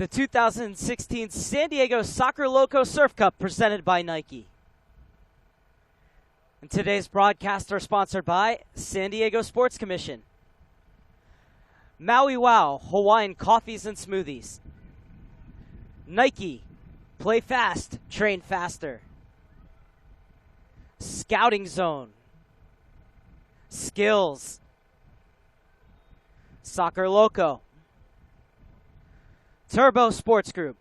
the 2016 San Diego Soccer Loco Surf Cup presented by Nike. And today's broadcasts are sponsored by San Diego Sports Commission, Maui Wow Hawaiian Coffees and Smoothies, Nike, play fast, train faster, Scouting Zone, Skills, Soccer Loco, Turbo Sports Group.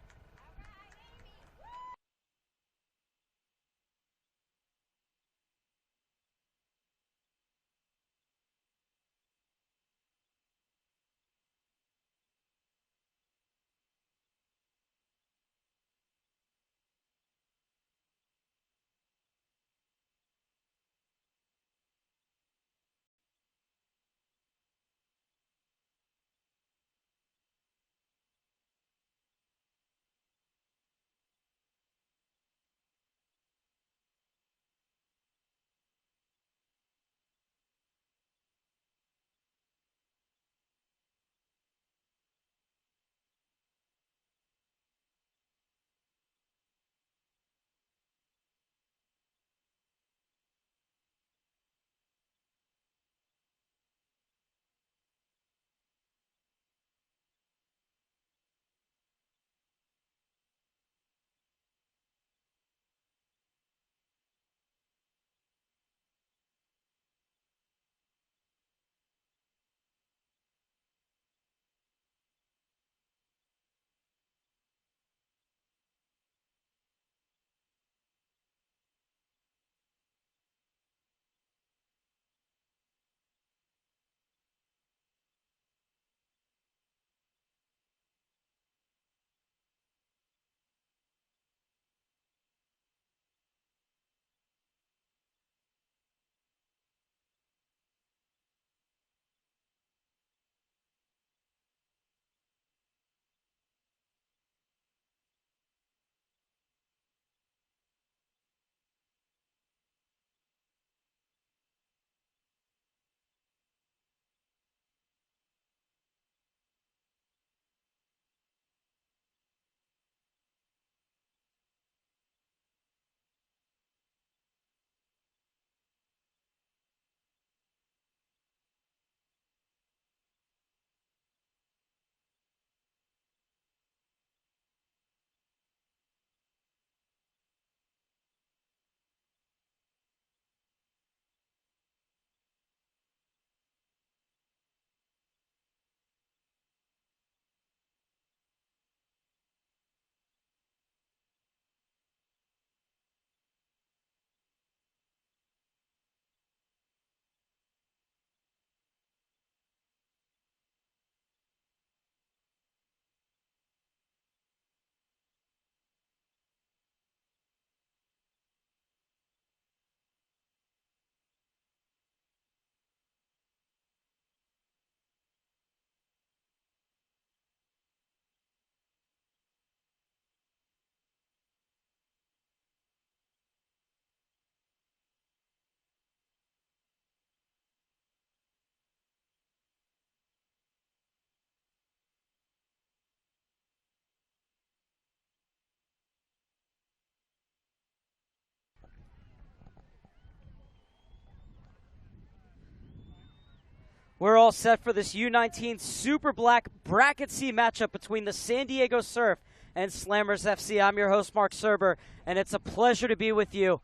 We're all set for this U19 Super Black Bracket C matchup between the San Diego Surf and Slammers FC. I'm your host, Mark Serber, and it's a pleasure to be with you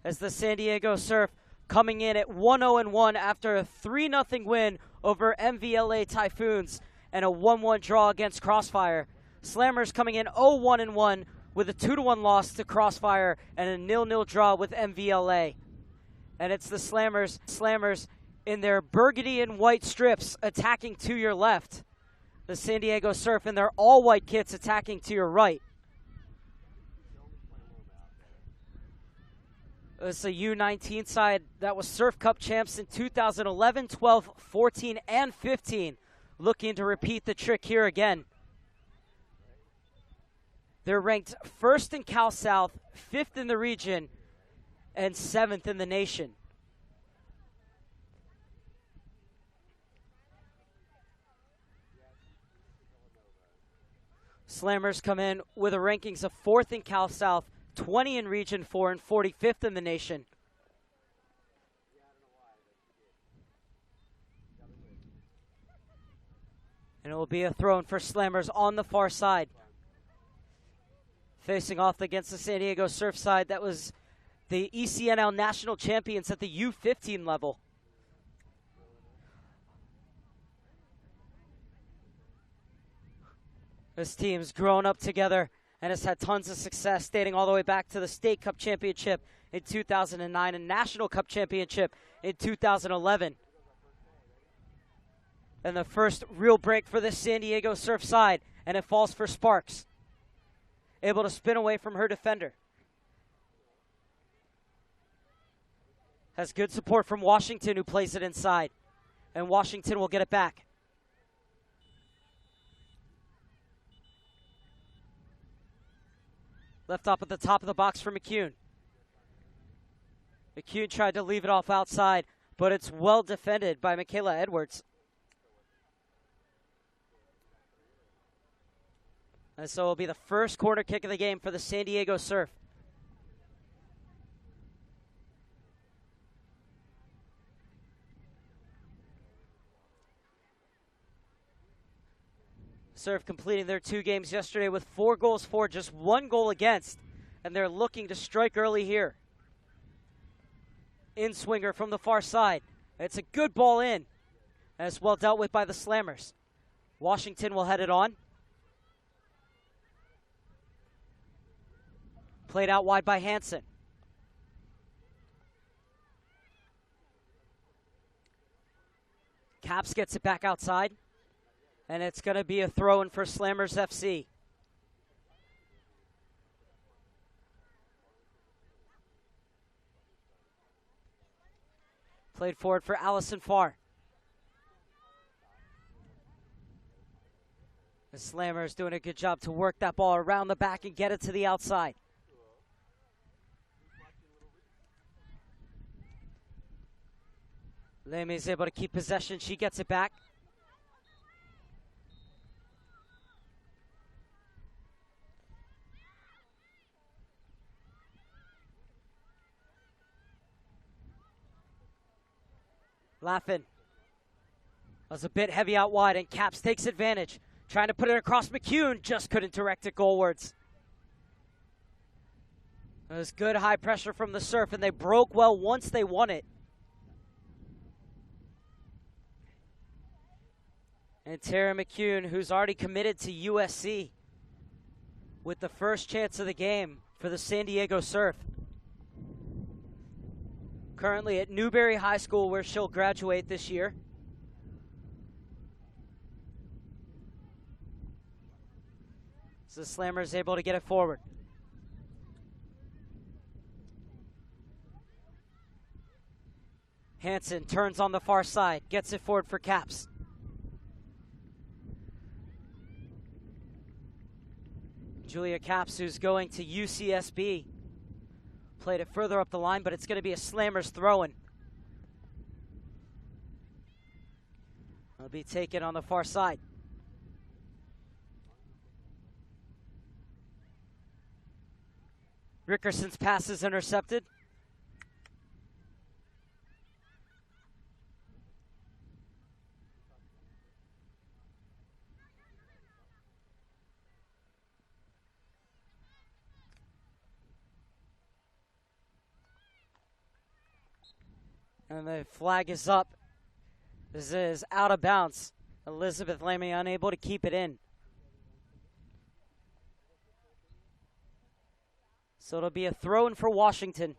as the San Diego Surf coming in at 1-0-1 after a 3-0 win over MVLA Typhoons and a 1-1 draw against Crossfire. Slammers coming in 0-1-1 with a 2-1 loss to Crossfire and a 0-0 draw with MVLA. And it's the Slammers in their burgundy and white strips attacking to your left. The San Diego Surf in their all-white kits attacking to your right. It's a U19 side that was Surf Cup champs in 2011, 12, 14, and 15. Looking to repeat the trick here again. They're ranked 1st in Cal South, 5th in the region, and 7th in the nation. Slammers come in with a rankings of 4th in Cal South, 20 in Region 4, and 45th in the nation. And it will be a throw-in for Slammers on the far side. Facing off against the San Diego Surf side, that was the ECNL national champions at the U15 level. This team's grown up together and has had tons of success, dating all the way back to the State Cup Championship in 2009 and National Cup Championship in 2011. And the first real break for the San Diego Surf side, and it falls for Sparks. Able to spin away from her defender. Has good support from Washington, who plays it inside. And Washington will get it back. Left up at the top of the box for McCune. McCune tried to leave it off outside, but it's well defended by Michaela Edwards. And so it'll be the first corner kick of the game for the San Diego Surf. Surf completing their 2 games yesterday with 4 goals for, just 1 goal against. And they're looking to strike early here. In swinger from the far side. It's a good ball in. And it's well dealt with by the Slammers. Washington will head it on. Played out wide by Hansen. Caps gets it back outside. And it's going to be a throw-in for Slammers FC. Played forward for Allison Farr. The Slammers doing a good job to work that ball around the back and get it to the outside. Lamy is able to keep possession. She gets it back. Laughin was a bit heavy out wide, and Caps takes advantage. Trying to put it across McCune, just couldn't direct it goalwards. It was good high pressure from the Surf, and they broke well once they won it. And Tara McCune, who's already committed to USC, with the first chance of the game for the San Diego Surf. Currently at Newberry High School, where she'll graduate this year. So the Slammer is able to get it forward. Hansen turns on the far side, gets it forward for Caps. Julia Caps, who's going to UCSB. Played it further up the line, but it's going to be a Slammers throw-in. It'll be taken on the far side. Rickerson's pass is intercepted. And the flag is up. This is out of bounds. Elizabeth Lamy unable to keep it in. So it'll be a throw-in for Washington.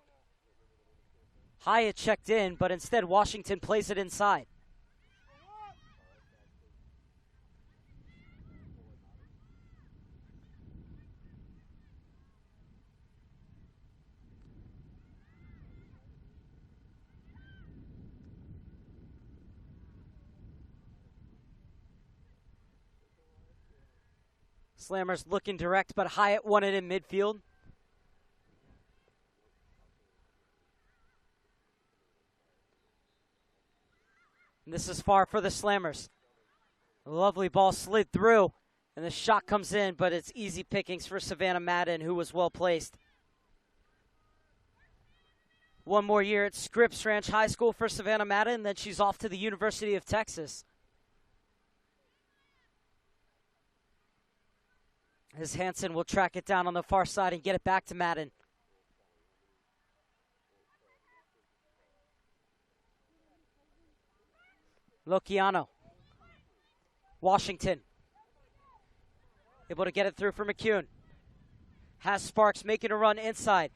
Hyatt checked in, but instead Washington plays it inside. Slammers looking direct, but Hyatt won it in midfield. And this is far for the Slammers. A lovely ball slid through, And the shot comes in, but it's easy pickings for Savannah Madden, who was well placed. One more year at Scripps Ranch High School for Savannah Madden, then she's off to the University of Texas. As Hansen will track it down on the far side and get it back to Madden. Lociano. Washington. Able to get it through for McCune. Has Sparks making a run inside.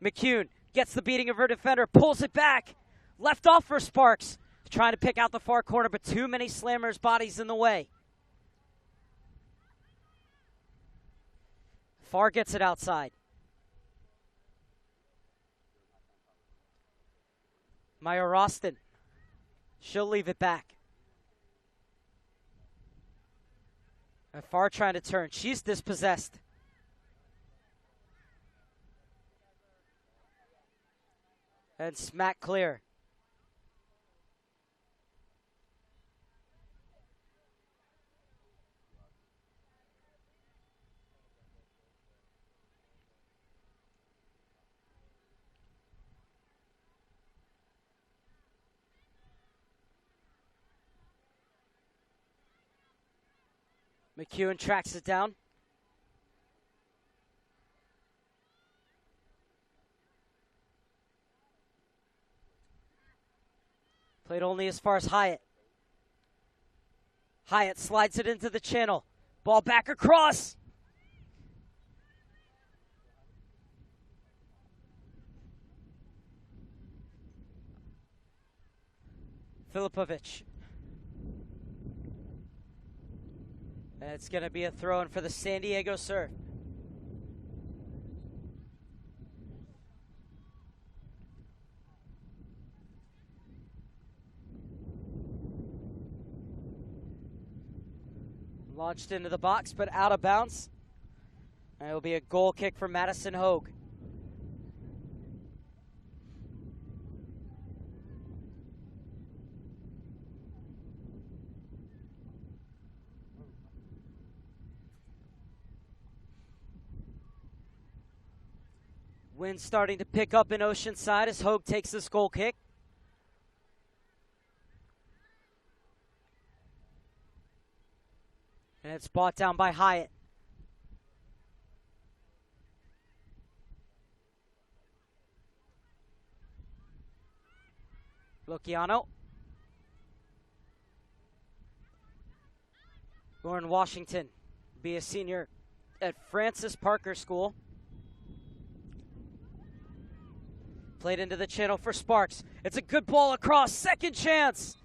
McCune gets the beating of her defender, pulls it back. Left off for Sparks. Trying to pick out the far corner, but too many Slammers' bodies in the way. Farr gets it outside. Maya Roston. She'll leave it back. And Farr trying to turn. She's dispossessed. And smack clear. McEwen tracks it down. Played only as far as Hyatt. Hyatt slides it into the channel. Ball back across. Filipovic. And it's going to be a throw-in for the San Diego Surf. Launched into the box, but out of bounds. And it'll be a goal kick for Madison Hogue. Wind starting to pick up in Oceanside as Hogue takes this goal kick. And it's brought down by Hyatt. Lociano. Lauren Washington, be a senior at Francis Parker School. Played into the channel for Sparks. It's a good ball across, second chance,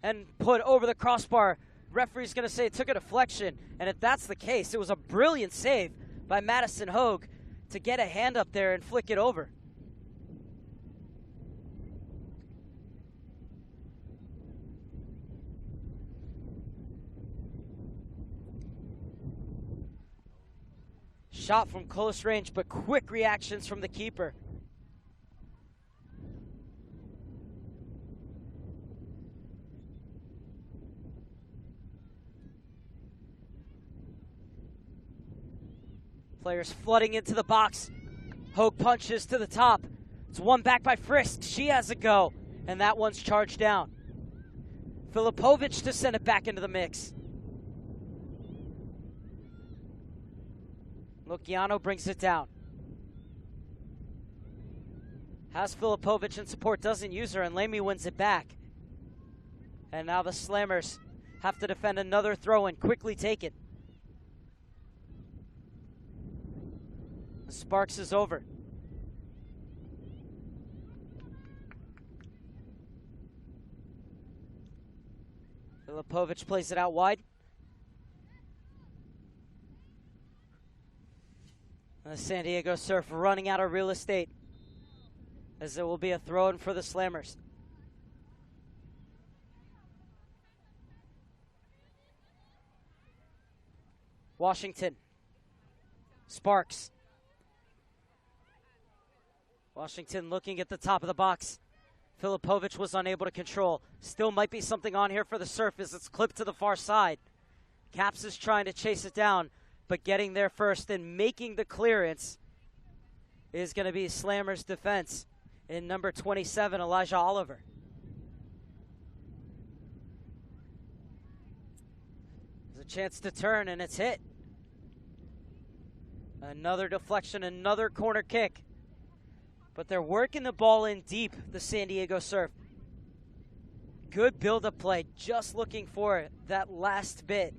and put over the crossbar. Referee's going to say it took a deflection, and if that's the case, it was a brilliant save by Madison Hogue to get a hand up there and flick it over. Shot from close range, but quick reactions from the keeper. Players flooding into the box. Hogue punches to the top. It's one back by Frisk. She has a go, and that one's charged down. Filipovic to send it back into the mix. Lociano brings it down. Has Filipovic in support, doesn't use her, and Lamy wins it back. And now the Slammers have to defend another throw-in, quickly take it. Sparks is over. Filipovic plays it out wide. And the San Diego Surf running out of real estate, as there will be a throw-in for the Slammers. Washington. Sparks. Washington looking at the top of the box. Filipovic was unable to control. Still might be something on here for the Surf as it's clipped to the far side. Caps is trying to chase it down, but getting there first and making the clearance is going to be Slammer's defense in number 27, Elijah Oliver. There's a chance to turn, and it's hit. Another deflection, another corner kick. But they're working the ball in deep, the San Diego Surf. Good build-up play, just looking for that last bit.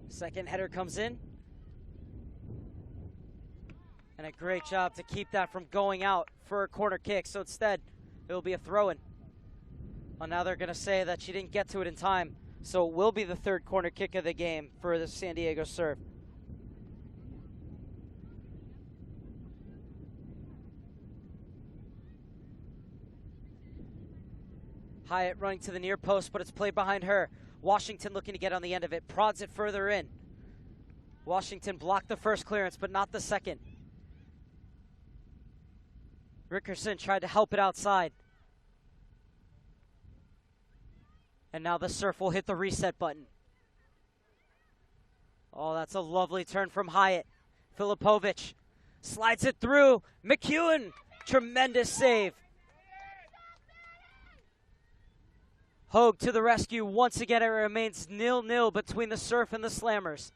Second header comes in. And a great job to keep that from going out for a corner kick. So instead, it'll be a throw-in. Well, now they're going to say that she didn't get to it in time. So it will be the third corner kick of the game for the San Diego Surf. Hyatt running to the near post, but it's played behind her. Washington looking to get on the end of it. Prods it further in. Washington blocked the first clearance, but not the second. Rickerson tried to help it outside. And now the Surf will hit the reset button. Oh, that's a lovely turn from Hyatt. Filipovic slides it through. McEwen, tremendous save. Hogue to the rescue. Once again, it remains 0-0 between the Surf and the Slammers.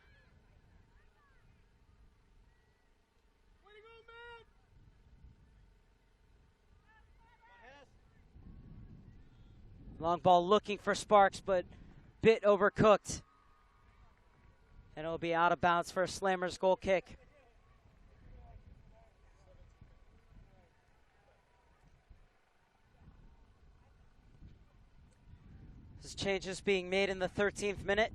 Long ball looking for Sparks, but bit overcooked. And it'll be out of bounds for a Slammers goal kick. This change is being made in the 13th minute.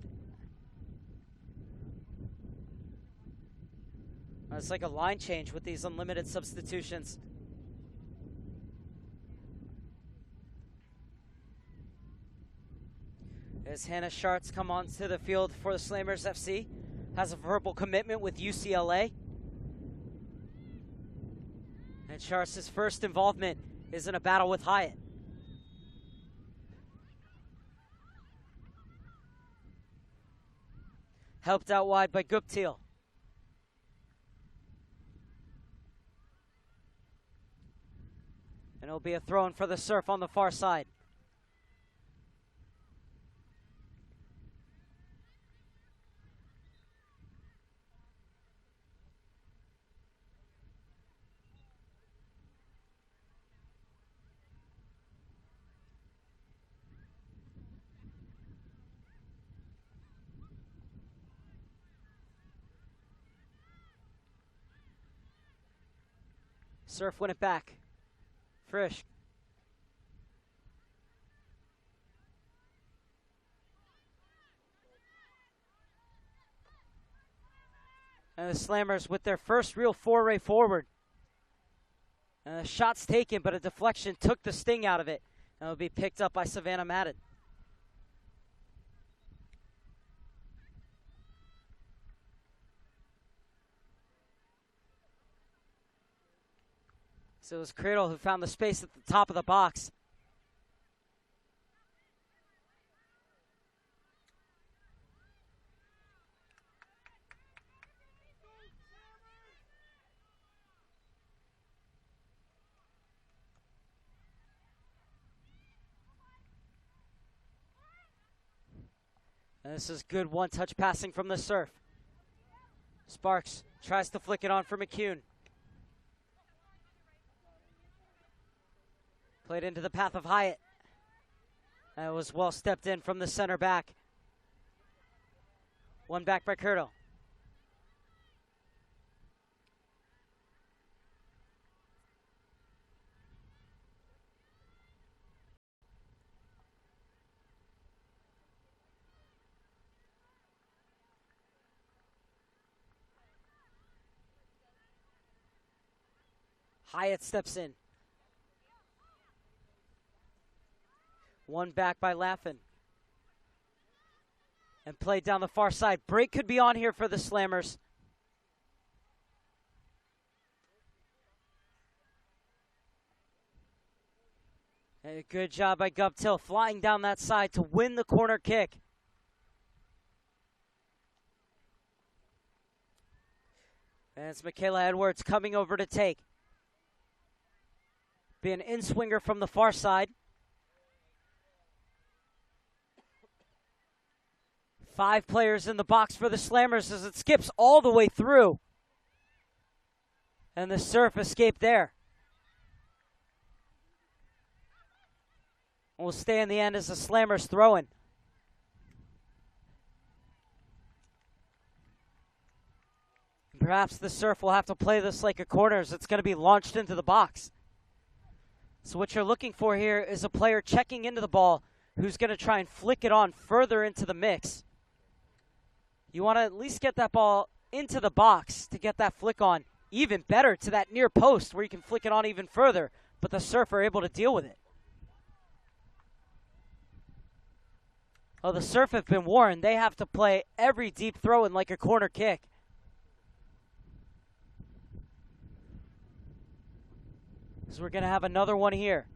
It's like a line change with these unlimited substitutions. As Hannah Schartz come onto the field for the Slammers FC, has a verbal commitment with UCLA. And Schartz's first involvement is in a battle with Hyatt. Helped out wide by Guptill. And it'll be a throw-in for the Surf on the far side. Surf win it back. Frisch. And the Slammers with their first real foray forward. And the shot's taken, but a deflection took the sting out of it. And it'll be picked up by Savannah Madden. So it was Cradle who found the space at the top of the box. And this is good one-touch passing from the Surf. Sparks tries to flick it on for McEwen. Played into the path of Hyatt. That was well stepped in from the center back. One back by Curto. Hyatt steps in. One back by Laffin. And played down the far side. Break could be on here for the Slammers. A good job by Guptill flying down that side to win the corner kick. And it's Michaela Edwards coming over to take. Be an in-swinger from the far side. 5 players in the box for the Slammers as it skips all the way through. And the Surf escaped there. Will stay in the end as the Slammers throwing. Perhaps the Surf will have to play this like a corner as it's going to be launched into the box. So what you're looking for here is a player checking into the ball who's going to try and flick it on further into the mix. You want to at least get that ball into the box to get that flick on. Even better to that near post where you can flick it on even further, but the Surf are able to deal with it. Oh, the Surf have been warned. They have to play every deep throw in like a corner kick. So we're going to have another one here.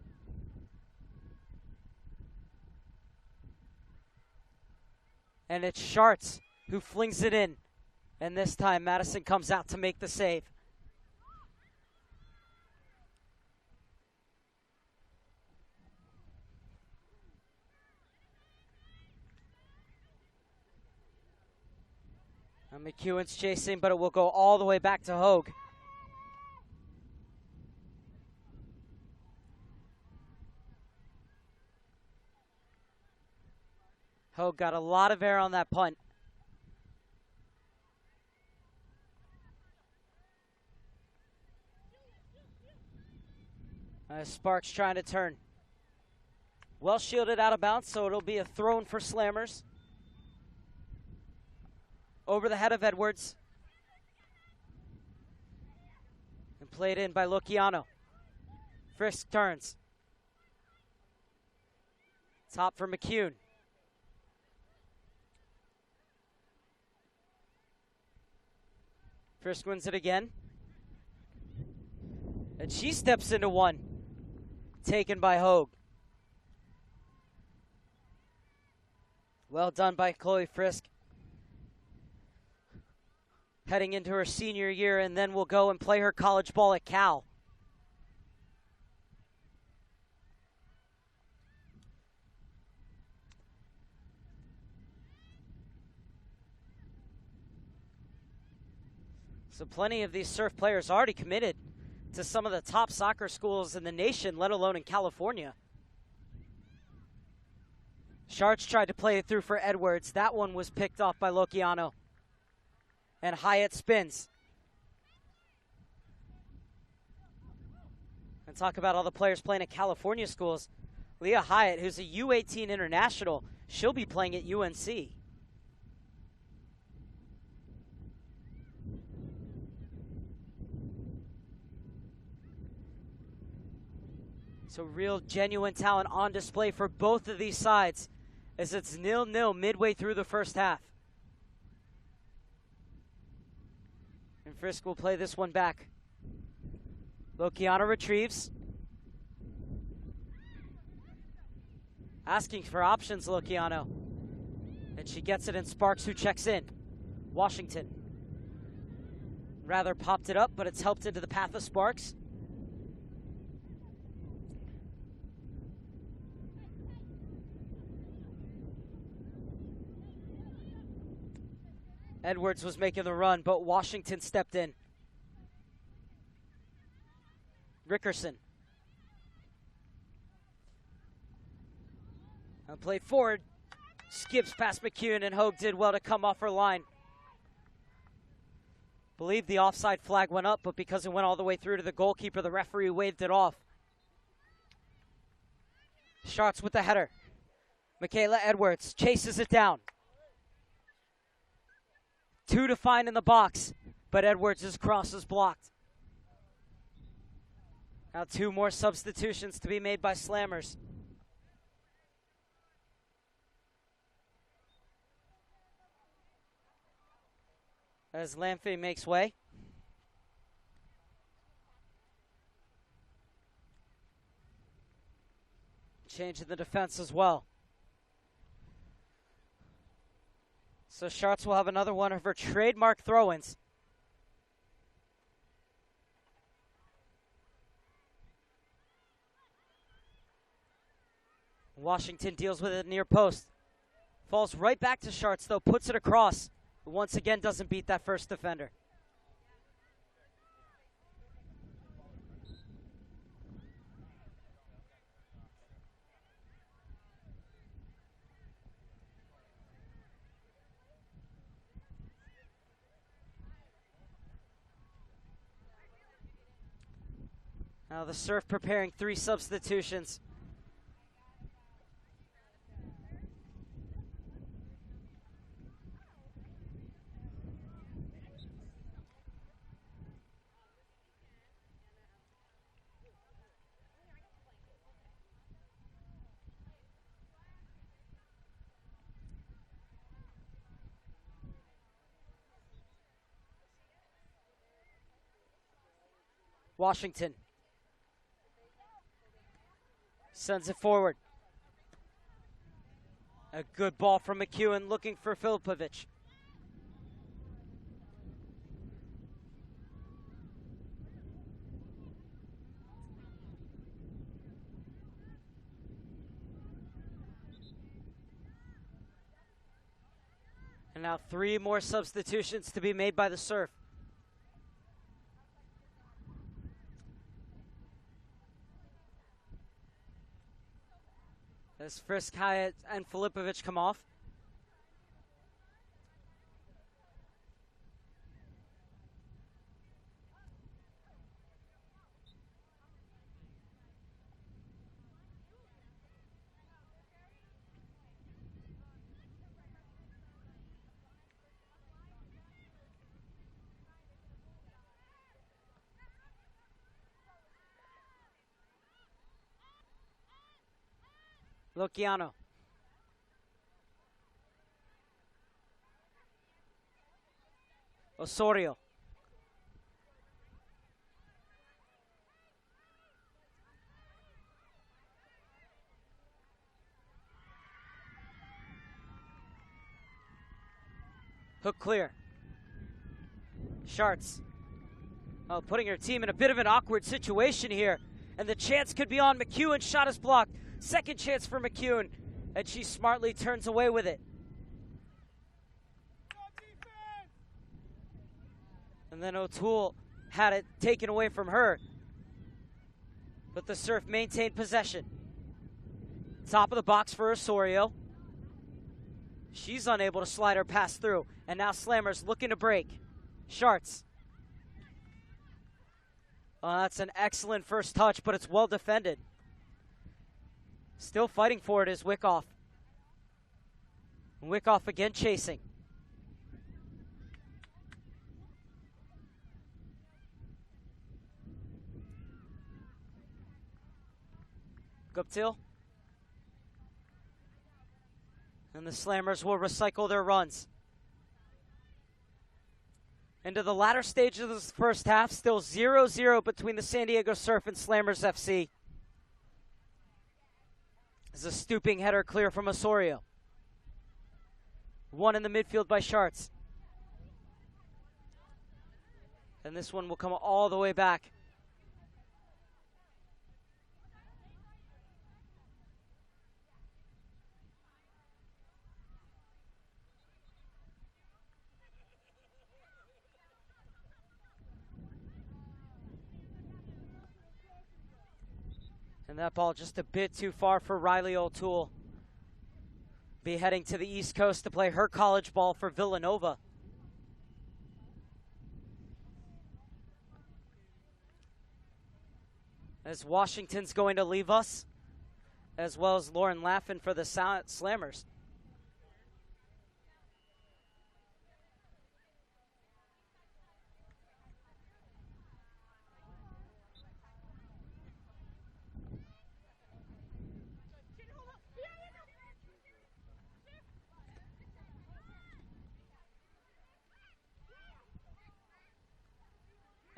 And it's Schartz who flings it in. And this time Madison comes out to make the save. And McEwen's chasing, but it will go all the way back to Hogue. Hogue got a lot of air on that punt. Sparks trying to turn. Well shielded out of bounds, so it'll be a throw for Slammers. Over the head of Edwards. And played in by Luciano. Frisk turns. Top for McCune. Frisk wins it again. And she steps into one. Taken by Hogue. Well done by Chloe Frisk. Heading into her senior year, and then will go and play her college ball at Cal. So plenty of these Surf players already committed to some of the top soccer schools in the nation, let alone in California. Schartz tried to play it through for Edwards. That one was picked off by Luciano. And Hyatt spins. And talk about all the players playing at California schools. Leah Hyatt, who's a U18 international, she'll be playing at UNC. So real genuine talent on display for both of these sides as it's 0-0 midway through the first half. And Frisk will play this one back. Luciano retrieves. Asking for options, Luciano. And she gets it in Sparks, who checks in. Washington. Rather popped it up, but it's helped into the path of Sparks. Edwards was making the run, but Washington stepped in. Rickerson. Now played forward. Skips past McCune, and Hogue did well to come off her line. Believe the offside flag went up, but because it went all the way through to the goalkeeper, the referee waved it off. Schartz with the header. Michaela Edwards chases it down. 2 to find in the box, but Edwards' cross is blocked. Now 2 more substitutions to be made by Slammers. as Lamphey makes way. Changing the defense as well. So Schartz will have another one of her trademark throw-ins. Washington deals with it near post. Falls right back to Schartz, though, puts it across. But once again, doesn't beat that first defender. Now the Surf preparing 3 substitutions. Washington sends it forward. A good ball from McEwen looking for Filipovic. And now 3 more substitutions to be made by the Surf. As Frisk, Hyatt, and Filipovic come off. Luciano. Osorio. Hook clear. Schartz. Oh, putting her team in a bit of an awkward situation here. And the chance could be on. McEwen shot is blocked. Second chance for McEwen. And she smartly turns away with it. And then O'Toole had it taken away from her. But the Surf maintained possession. Top of the box for Osorio. She's unable to slide her pass through. And now Slammers looking to break. Schartz. Oh, that's an excellent first touch, but it's well defended. Still fighting for it is Wyckoff. Wyckoff again chasing. Guptill. And the Slammers will recycle their runs. Into the latter stage of this first half, still 0-0 between the San Diego Surf and Slammers FC. This is a stooping header clear from Osorio. One in the midfield by Schartz. And this one will come all the way back. And that ball just a bit too far for Riley O'Toole. Be heading to the East Coast to play her college ball for Villanova. As Washington's going to leave us, as well as Lauren Laffin for the Slammers.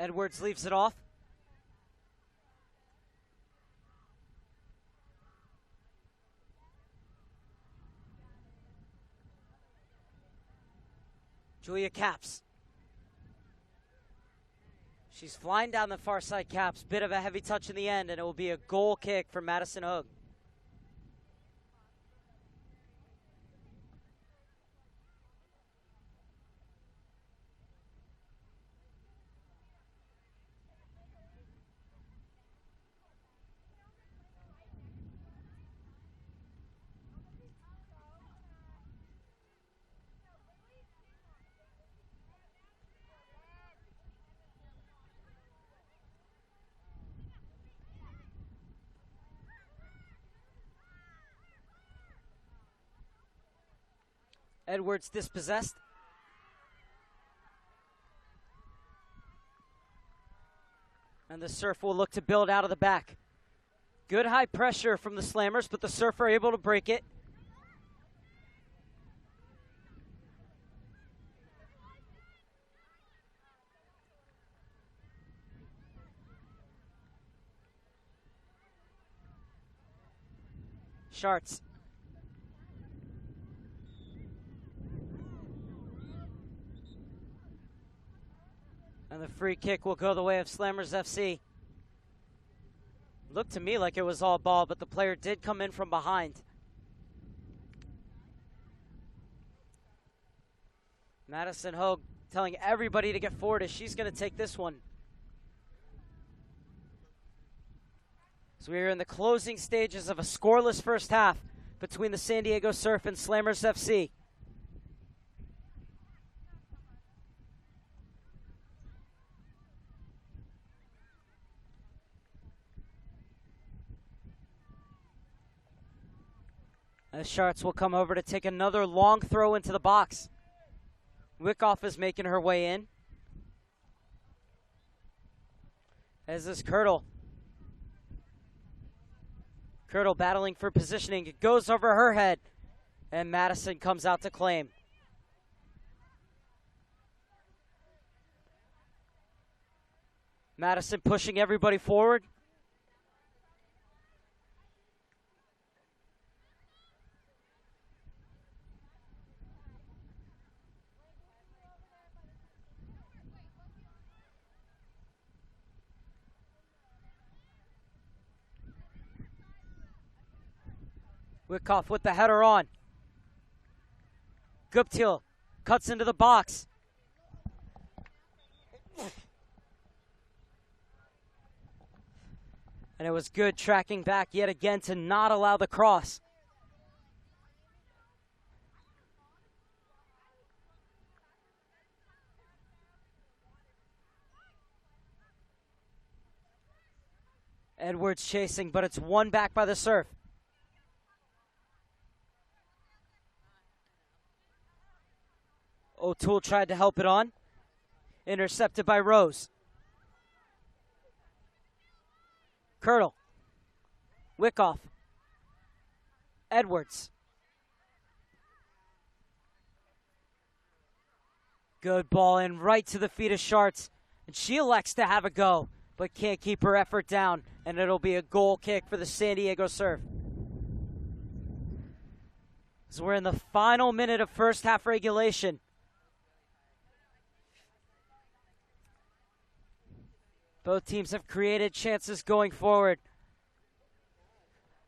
Edwards leaves it off. Julia Caps. She's flying down the far side, Caps. Bit of a heavy touch in the end, and it will be a goal kick for Madison Hogue. Edwards dispossessed. And the Surf will look to build out of the back. Good high pressure from the Slammers, but the Surf are able to break it. Sharts. And the free kick will go the way of Slammers FC. Looked to me like it was all ball, but the player did come in from behind. Madison Hogue telling everybody to get forward as she's going to take this one. So we are in the closing stages of a scoreless first half between the San Diego Surf and Slammers FC. As Sharts will come over to take another long throw into the box. Wickoff is making her way in. As is Kirtle. Kirtle battling for positioning. It goes over her head. And Madison comes out to claim. Madison pushing everybody forward. Wickoff with the header on. Guptill cuts into the box. And it was good tracking back yet again to not allow the cross. Edwards chasing, but it's won back by the Surf. O'Toole tried to help it on. Intercepted by Rose. Kirtle. Wickoff. Edwards. Good ball in right to the feet of Sharts. And she elects to have a go, but can't keep her effort down. And it'll be a goal kick for the San Diego Surf. As we're in the final minute of first half regulation. Both teams have created chances going forward.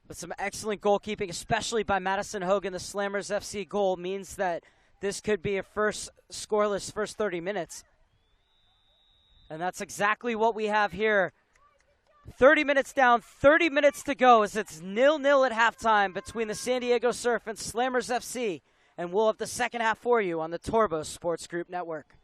But some excellent goalkeeping, especially by Madison Hogue. The Slammers FC goal means that this could be a scoreless first 30 minutes. And that's exactly what we have here. 30 minutes down, 30 minutes to go as it's 0-0 at halftime between the San Diego Surf and Slammers FC. And we'll have the second half for you on the Torbo Sports Group Network.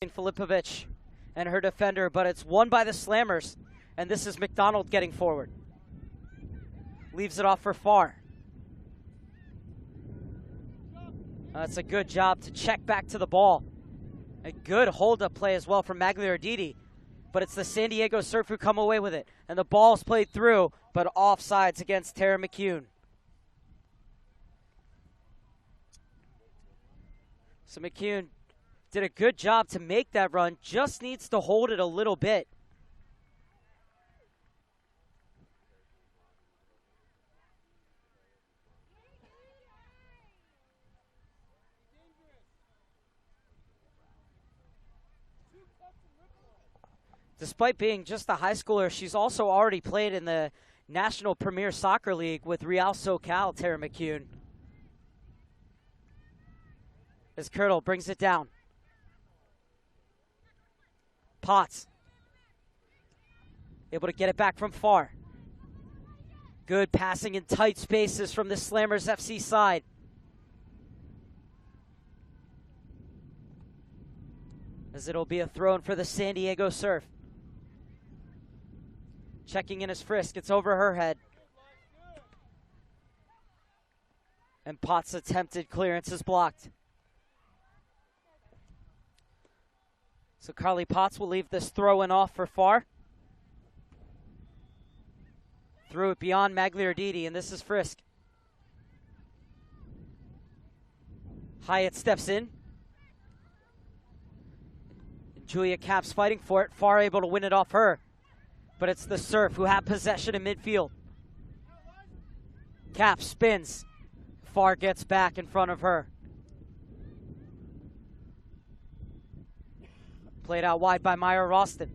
Filipovic and her defender, but it's won by the Slammers, and this is McDonald getting forward. Leaves it off for Farr. That's a good job to check back to the ball. A good hold-up play as well from Magliarditi, but it's the San Diego Surf who come away with it, and the ball's played through, but offsides against Tara McCune. So McCune did a good job to make that run, just needs to hold it a little bit. Despite being just a high schooler, she's also already played in the National Premier Soccer League with Real SoCal, Tara McCune. As Kirtle brings it down. Potts. Able to get it back from Farr. Good passing in tight spaces from the Slammers FC side. As it'll be a throw-in for the San Diego Surf. Checking in as Frisk. It's over her head. And Potts' attempted clearance is blocked. So Carly Potts will leave this throw-in off for Farr. Threw it beyond Magliarditi, and this is Frisk. Hyatt steps in. And Julia Capps fighting for it. Farr able to win it off her. But it's the Surf who have possession in midfield. Capps spins. Farr gets back in front of her. Played out wide by Myra Roston.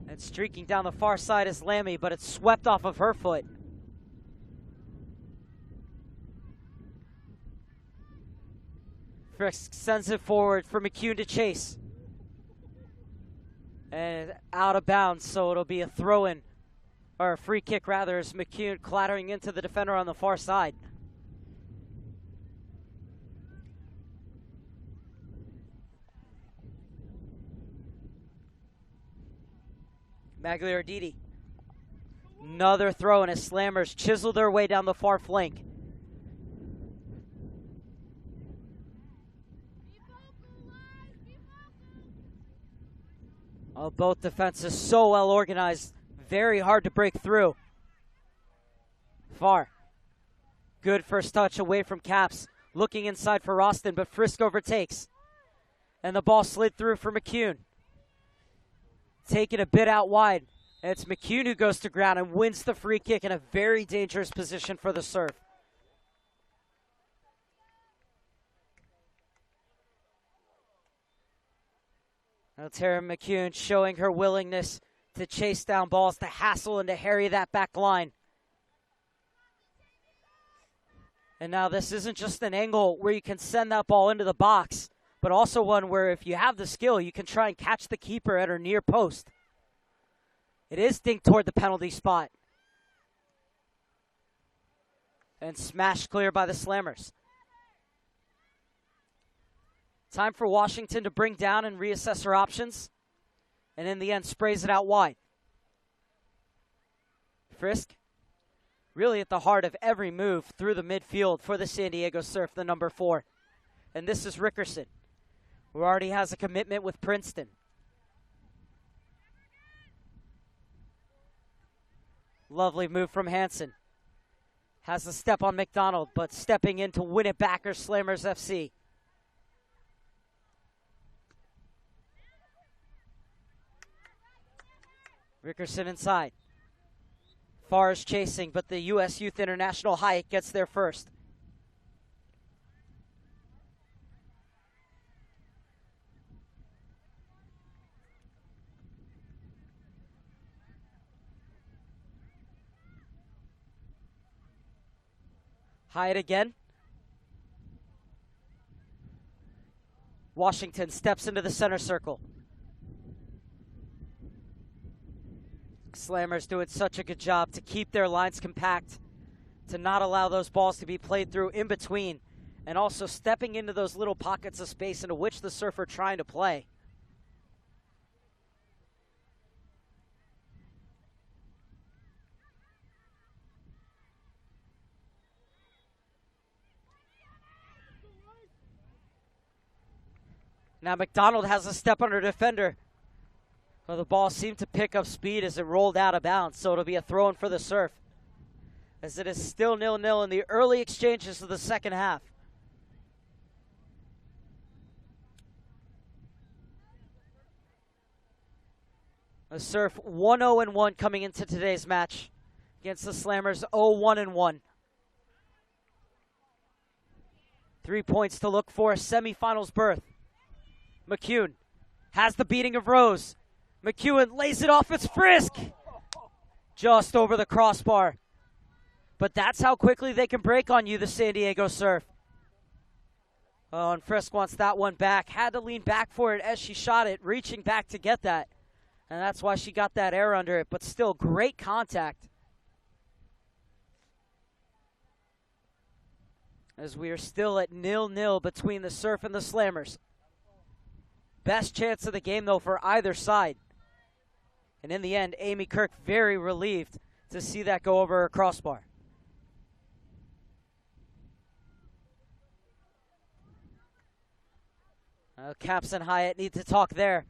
And streaking down the far side is Lammy, but it's swept off of her foot. Frisk sends it forward for McCune to chase. And out of bounds, so it'll be a throw-in, or a free kick rather, as McCune clattering into the defender on the far side. Magliarditi. Another throw, and as Slammers chisel their way down the far flank. Oh, both defenses so well organized. Very hard to break through. Farr. Good first touch away from Capps. Looking inside for Roston, but Frisk overtakes. And the ball slid through for McCune. Taken a bit out wide. And it's McCune who goes to ground and wins the free kick in a very dangerous position for the Surf. Now Tara McCune showing her willingness to chase down balls, to hassle and to harry that back line. And now this isn't just an angle where you can send that ball into the box, but also one where if you have the skill, you can try and catch the keeper at her near post. It is dinked toward the penalty spot. And smashed clear by the Slammers. Time for Washington to bring down and reassess her options. And in the end, sprays it out wide. Frisk, really at the heart of every move through the midfield for the San Diego Surf, the number 4. And this is Rickerson, who already has a commitment with Princeton. Lovely move from Hansen. Has a step on McDonald, but stepping in to win it back are Slammers FC. Rickerson inside. Farr is chasing, but the U.S. Youth International Hyatt gets there first. Hyatt again. Washington steps into the center circle. Slammers doing such a good job to keep their lines compact, to not allow those balls to be played through in between, and also stepping into those little pockets of space into which the Surf are trying to play. Now McDonald has a step under defender. Well, the ball seemed to pick up speed as it rolled out of bounds, so it'll be a throw-in for the Surf, as it is still 0-0 in the early exchanges of the second half. The Surf 1-0-1 coming into today's match against the Slammers 0-1-1. 3 points to look for a semifinals berth. McCune has the beating of Rose. McEwen lays it off. It's Frisk. Just over the crossbar. But that's how quickly they can break on you, the San Diego Surf. Oh, and Frisk wants that one back. Had to lean back for it as she shot it, reaching back to get that. And that's why she got that air under it, but still great contact. As we are still at 0-0 between the Surf and the Slammers. Best chance of the game, though, for either side. And in the end, Amy Kirk very relieved to see that go over her crossbar. Caps and Hyatt need to talk there.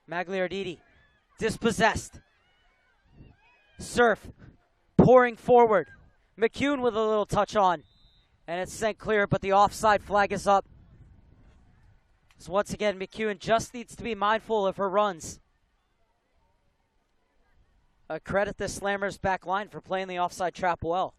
Magliarditi dispossessed. Surf pouring forward. McCune with a little touch on. And it's sent clear, but the offside flag is up. So once again, McEwen just needs to be mindful of her runs. Credit the Slammers back line for playing the offside trap well.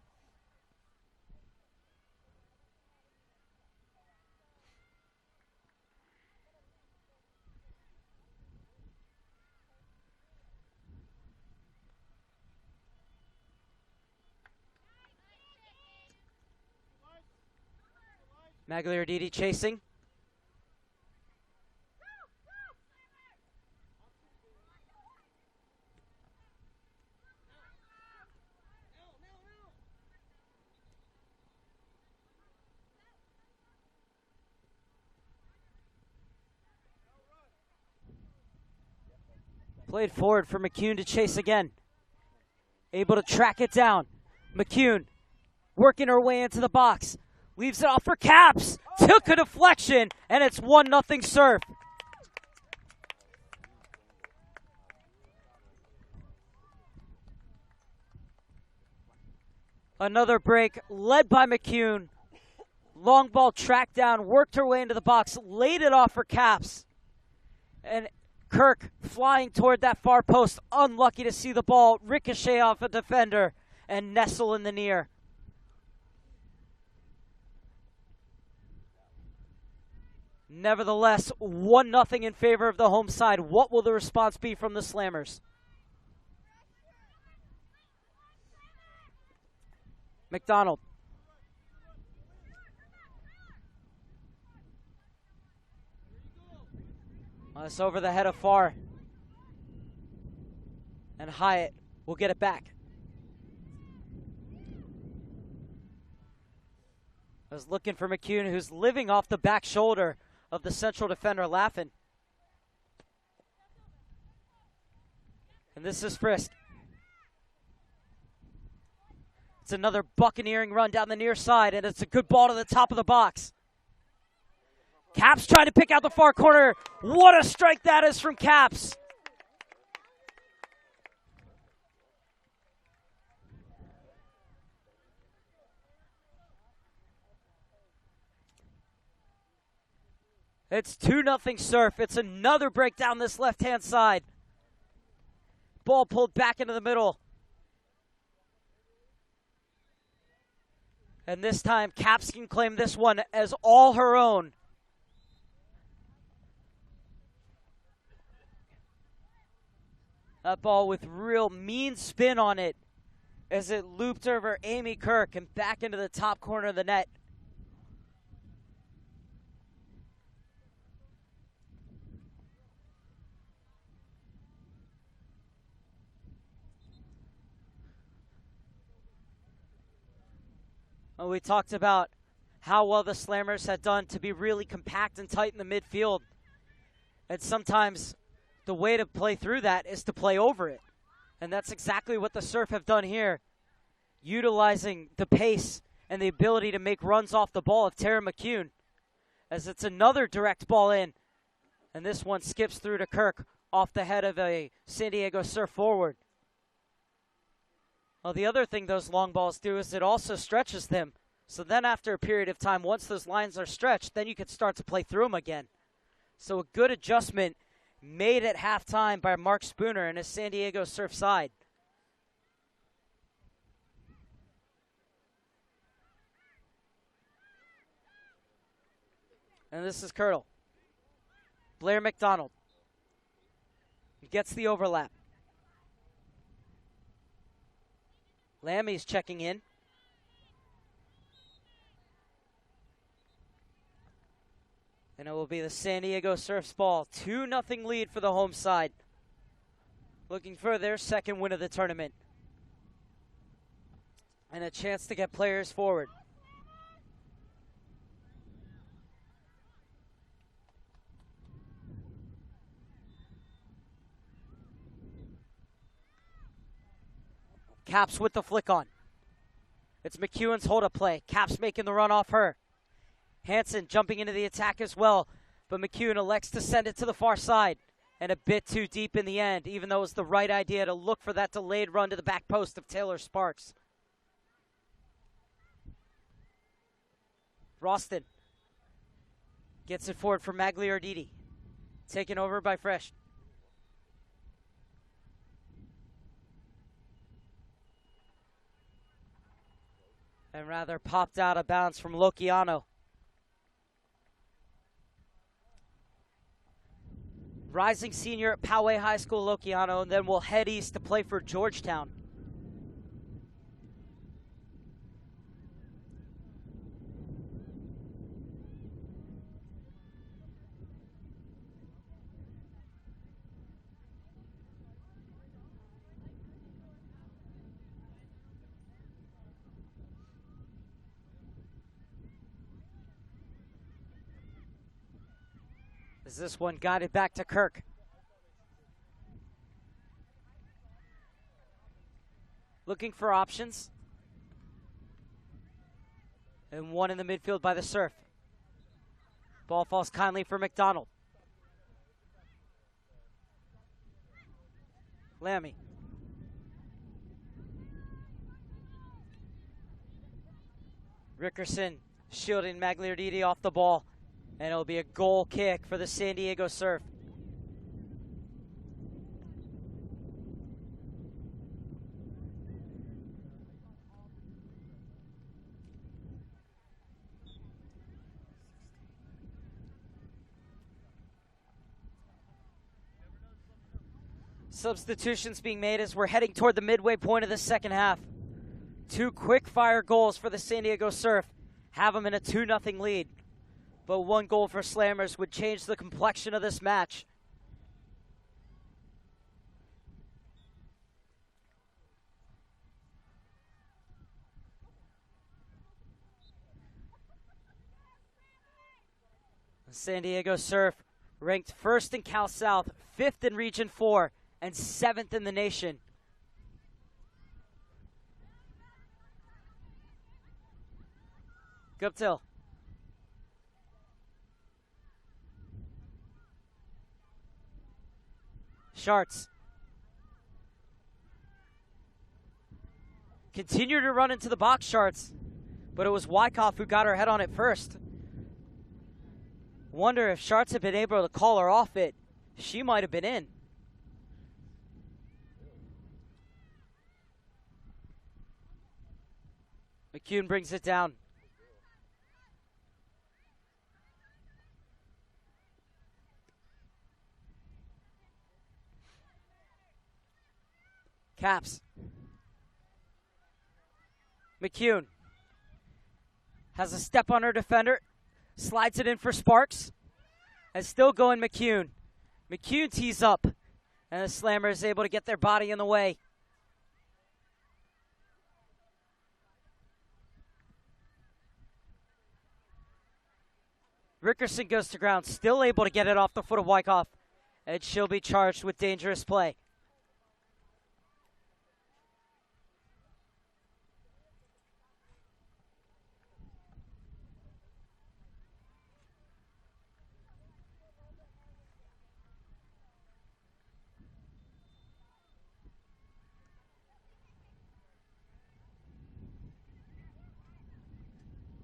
Magliarditi chasing. Played forward for McCune to chase again. Able to track it down. McCune working her way into the box. Leaves it off for Caps. Took a deflection, and it's 1-0 Surf. Another break led by McCune. Long ball tracked down, worked her way into the box, laid it off for Caps. And Kirk flying toward that far post, unlucky to see the ball ricochet off a defender and nestle in the near. Nevertheless, 1-0 in favor of the home side. What will the response be from the Slammers? McDonald. It's over the head of Farr. And Hyatt will get it back. I was looking for McCune, who's living off the back shoulder of the central defender, Laffin. And this is Frisk. It's another buccaneering run down the near side, and it's a good ball to the top of the box. Caps trying to pick out the far corner. What a strike that is from Caps. It's 2-0 Surf. It's another break down this left-hand side. Ball pulled back into the middle. And this time, Caps can claim this one as all her own. That ball with real mean spin on it as it looped over Amy Kirk and back into the top corner of the net. Well, we talked about how well the Slammers had done to be really compact and tight in the midfield. And sometimes the way to play through that is to play over it. And that's exactly what the Surf have done here, utilizing the pace and the ability to make runs off the ball of Tara McCune, as it's another direct ball in. And this one skips through to Kirk off the head of a San Diego Surf forward. Well, the other thing those long balls do is it also stretches them. So then after a period of time, once those lines are stretched, then you can start to play through them again. So a good adjustment made at halftime by Mark Spooner and his San Diego Surf side. And this is Kirtle. Blair McDonald gets the overlap. Lammy's checking in. And it will be the San Diego Surf's ball. 2-0 lead for the home side. Looking for their second win of the tournament. And a chance to get players forward. Caps with the flick on. It's McEwen's hold-up play. Caps making the run off her. Hansen jumping into the attack as well, but McEwen elects to send it to the far side. And a bit too deep in the end, even though it was the right idea to look for that delayed run to the back post of Taylor Sparks. Roston gets it forward for Magliarditi. Taken over by Fresh. And rather popped out of bounds from Lociano. Rising senior at Poway High School, Lociano, and then we'll head east to play for Georgetown. As this one guided back to Kirk. Looking for options. And one in the midfield by the Surf. Ball falls kindly for McDonald. Lammy. Rickerson shielding Magliarditi off the ball. And it'll be a goal kick for the San Diego Surf. Substitutions being made as we're heading toward the midway point of the second half. 2 quick fire goals for the San Diego Surf. Have them in a 2-0 lead. But 1 goal for Slammers would change the complexion of this match. The San Diego Surf ranked 1st in Cal South, 5th in Region 4, and 7th in the nation. Guptill. Schartz. Continued to run into the box, Schartz, but it was Wyckoff who got her head on it first. Wonder if Schartz had been able to call her off it. She might have been in. McCune brings it down. Caps. McCune has a step on her defender, slides it in for Sparks, and still going McCune. McCune tees up, and the Slammer is able to get their body in the way. Rickerson goes to ground, still able to get it off the foot of Wyckoff, and she'll be charged with dangerous play.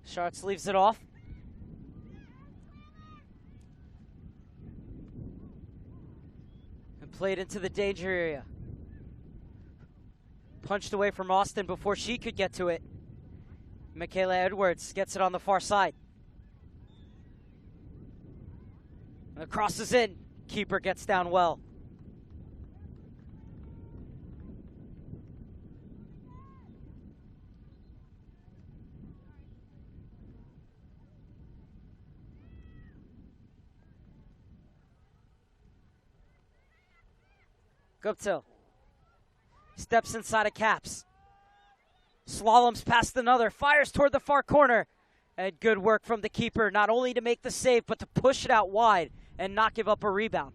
Sharks leaves it off. And played into the danger area. Punched away from Austin before she could get to it. Michaela Edwards gets it on the far side. And the cross is in. Keeper gets down well. Guptill steps inside of Caps. Slaloms past another, fires toward the far corner. And good work from the keeper, not only to make the save, but to push it out wide and not give up a rebound.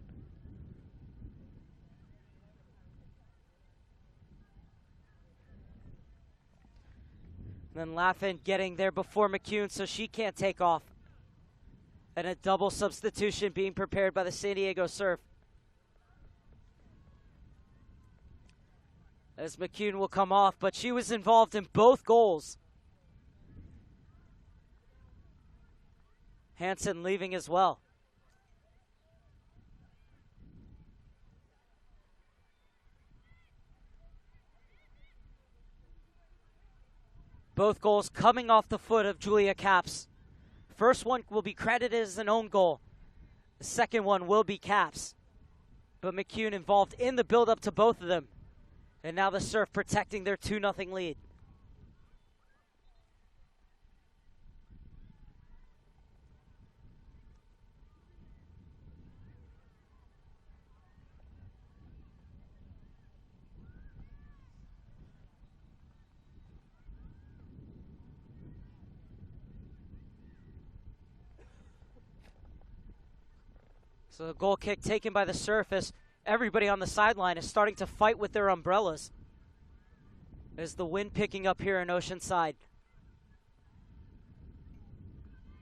Then Laughlin getting there before McCune, so she can't take off. And a double substitution being prepared by the San Diego Surf. As McCune will come off, but she was involved in both goals. Hansen leaving as well. Both goals coming off the foot of Julia Caps. First one will be credited as an own goal. The second one will be Caps. But McCune involved in the build-up to both of them. And now the Surf protecting their 2-0 lead. So the goal kick taken by the Surf as everybody on the sideline is starting to fight with their umbrellas. There's the wind picking up here in Oceanside.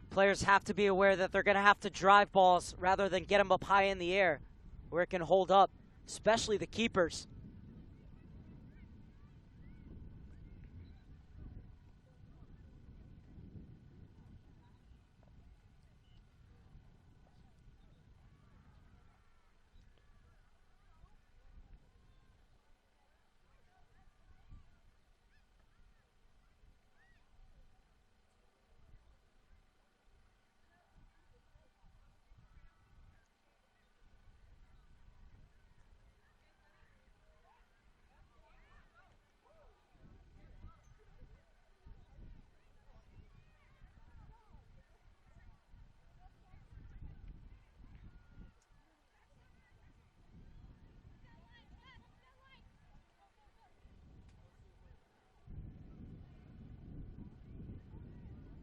Players have to be aware that they're going to have to drive balls rather than get them up high in the air where it can hold up, especially the keepers.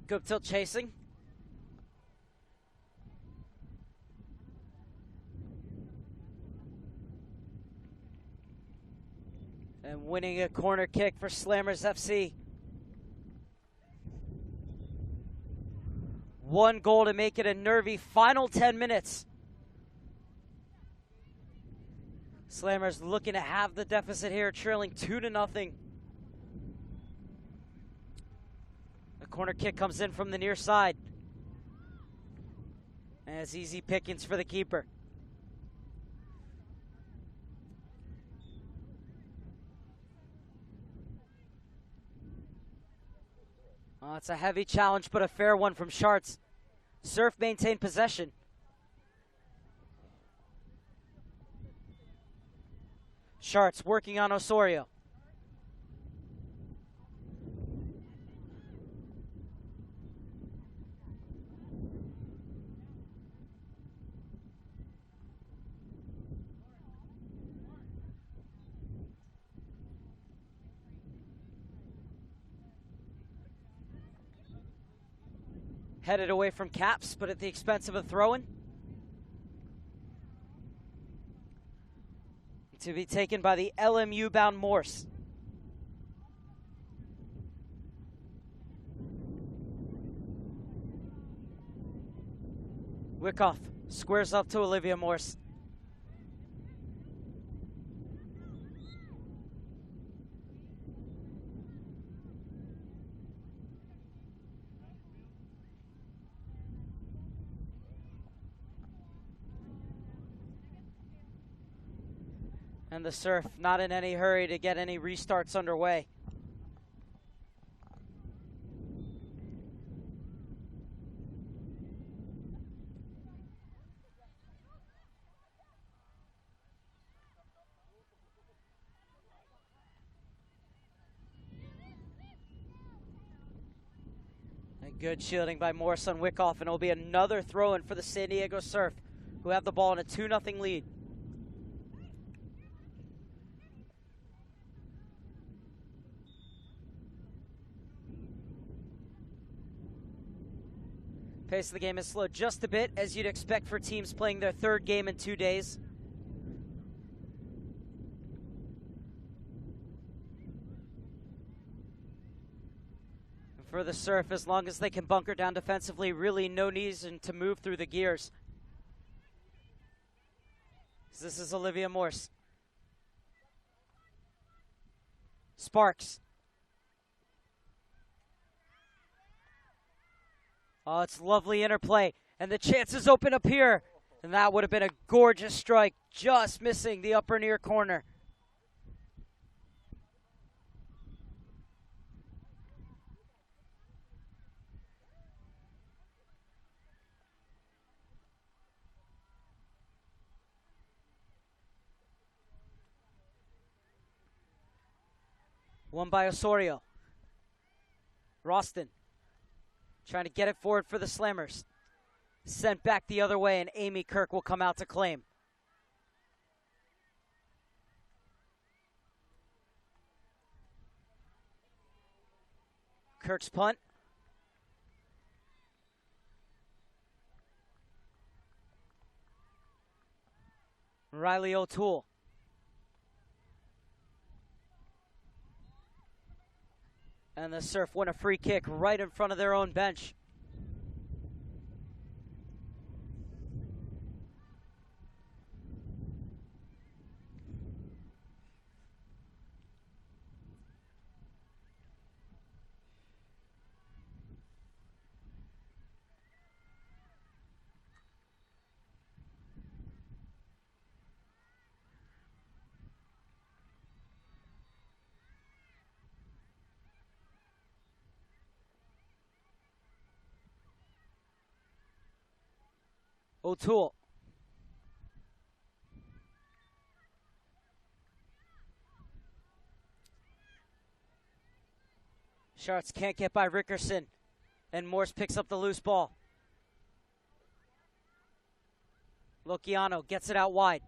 Guptill chasing. And winning a corner kick for Slammers FC. One goal to make it a nervy final 10 minutes. Slammers looking to have the deficit here, trailing 2-0. The corner kick comes in from the near side. And it's easy pickings for the keeper. Oh, it's a heavy challenge, but a fair one from Schartz. Surf maintain possession. Schartz working on Osorio. Headed away from Caps, but at the expense of a throw-in. To be taken by the LMU-bound Morse. Wyckoff squares up to Olivia Morse. And the Surf not in any hurry to get any restarts underway. And good shielding by Morse on Wyckoff, and it'll be another throw-in for the San Diego Surf, who have the ball in a 2-0 lead. Pace of the game is slowed just a bit, as you'd expect for teams playing their third game in 2 days. And for the Surf, as long as they can bunker down defensively, really no reason to move through the gears. This is Olivia Morse. Sparks. Oh, it's lovely interplay, and the chances open up here, and that would have been a gorgeous strike, just missing the upper near corner. Won by Osorio. Roston trying to get it forward for the Slammers. Sent back the other way, and Amy Kirk will come out to claim. Kirk's punt. Riley O'Toole. And the Surf win a free kick right in front of their own bench. O'Toole. Sharks can't get by Rickerson, and Morse picks up the loose ball. Lociano gets it out wide.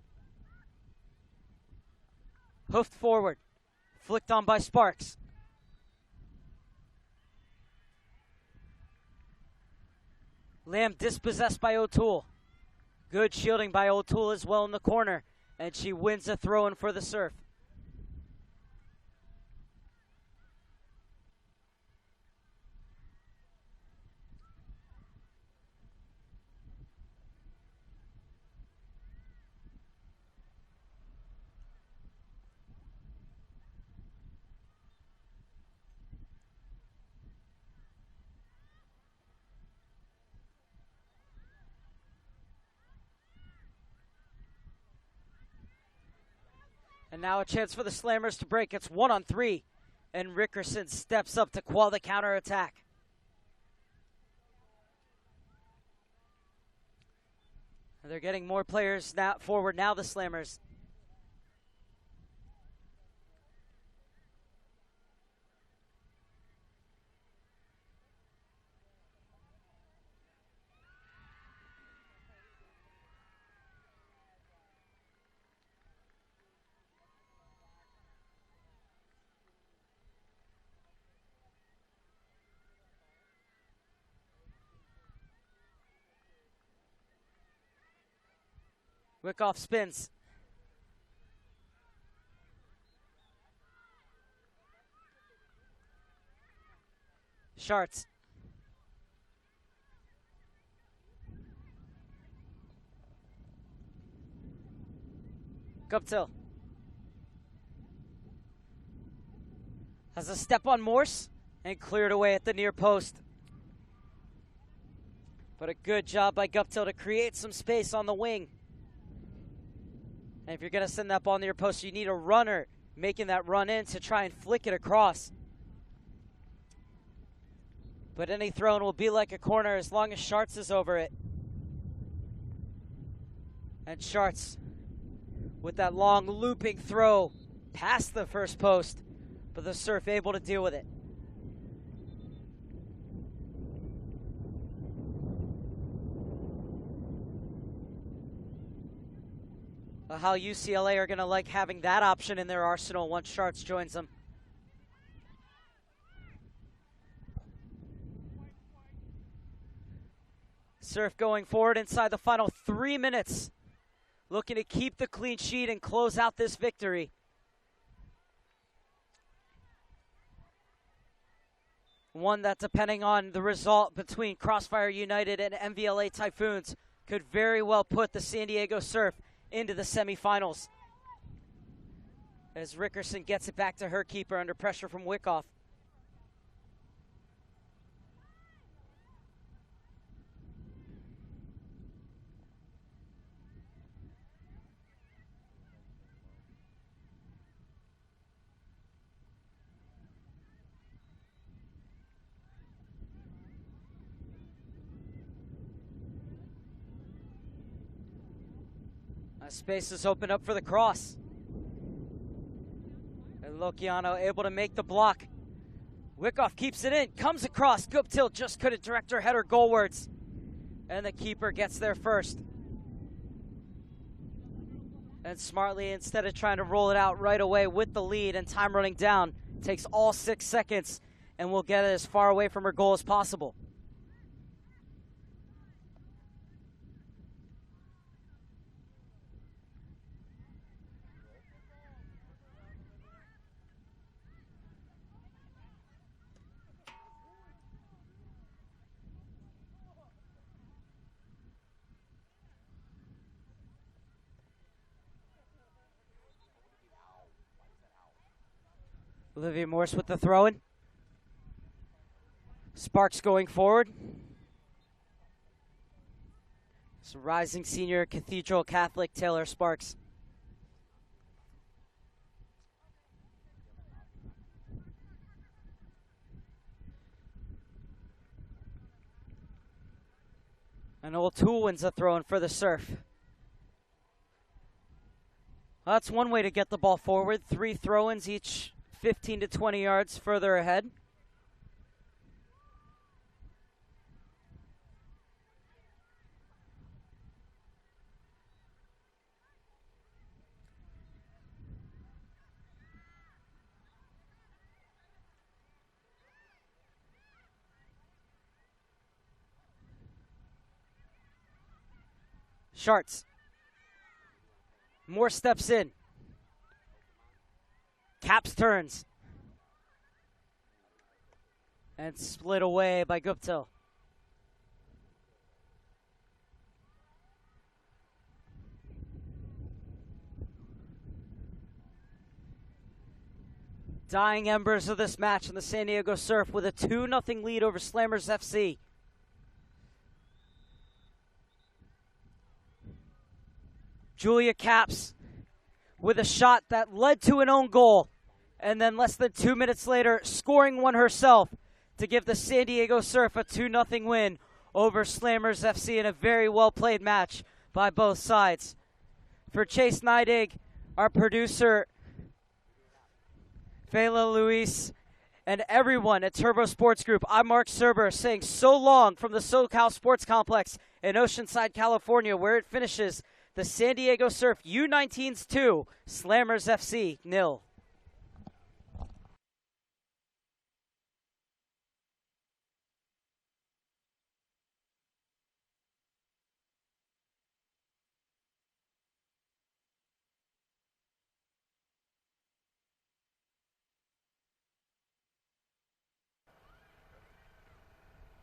Hoofed forward. Flicked on by Sparks. Lamb dispossessed by O'Toole. Good shielding by O'Toole as well in the corner, and she wins a throw-in for the Surf. And now a chance for the Slammers to break. It's 1-on-3, and Rickerson steps up to quell the counterattack. They're getting more players now forward now, the Slammers. Wyckoff spins. Schartz. Guptill. Has a step on Morse and cleared away at the near post. But a good job by Guptill to create some space on the wing. And if you're going to send that ball near post, you need a runner making that run in to try and flick it across. But any throw-in will be like a corner as long as Schartz is over it. And Schartz with that long looping throw past the first post, but the Surf able to deal with it. How UCLA are going to like having that option in their arsenal once Schartz joins them. Surf going forward inside the final 3 minutes, looking to keep the clean sheet and close out this victory. One that, depending on the result between Crossfire United and MVLA Typhoons, could very well put the San Diego Surf into the semifinals. As Rickerson gets it back to her keeper under pressure from Wyckoff. Space is opened up for the cross. And Lociano able to make the block. Wyckoff keeps it in, comes across. Guptill just couldn't direct her header goalwards. And the keeper gets there first. And smartly, instead of trying to roll it out right away with the lead and time running down, takes all 6 seconds and will get it as far away from her goal as possible. Olivia Morse with the throw-in. Sparks going forward. It's rising senior Cathedral Catholic Taylor Sparks. And O'Toole wins a throw-in for the Surf. Well, that's one way to get the ball forward. 3 throw-ins, each 15 to 20 yards further ahead. Schartz. More steps in. Caps turns. And split away by Guptill. Dying embers of this match in the San Diego Surf with a 2-0 lead over Slammers FC. Julia Caps with a shot that led to an own goal, and then less than 2 minutes later, scoring one herself to give the San Diego Surf a 2-0 win over Slammers FC in a very well-played match by both sides. For Chase Neidig, our producer, Fela Luis, and everyone at Turbo Sports Group, I'm Mark Serber saying so long from the SoCal Sports Complex in Oceanside, California, where it finishes the San Diego Surf U19s 2, Slammers FC 0.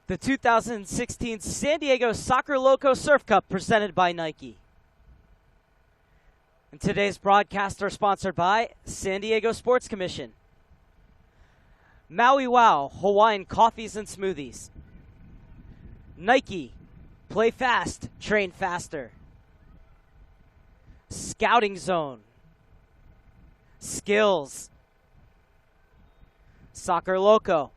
The 2016 San Diego Soccer Loco Surf Cup presented by Nike. And today's broadcasts are sponsored by San Diego Sports Commission, Maui Wow Hawaiian Coffees and Smoothies, Nike, play fast, train faster, Scouting Zone, Skills, Soccer Loco,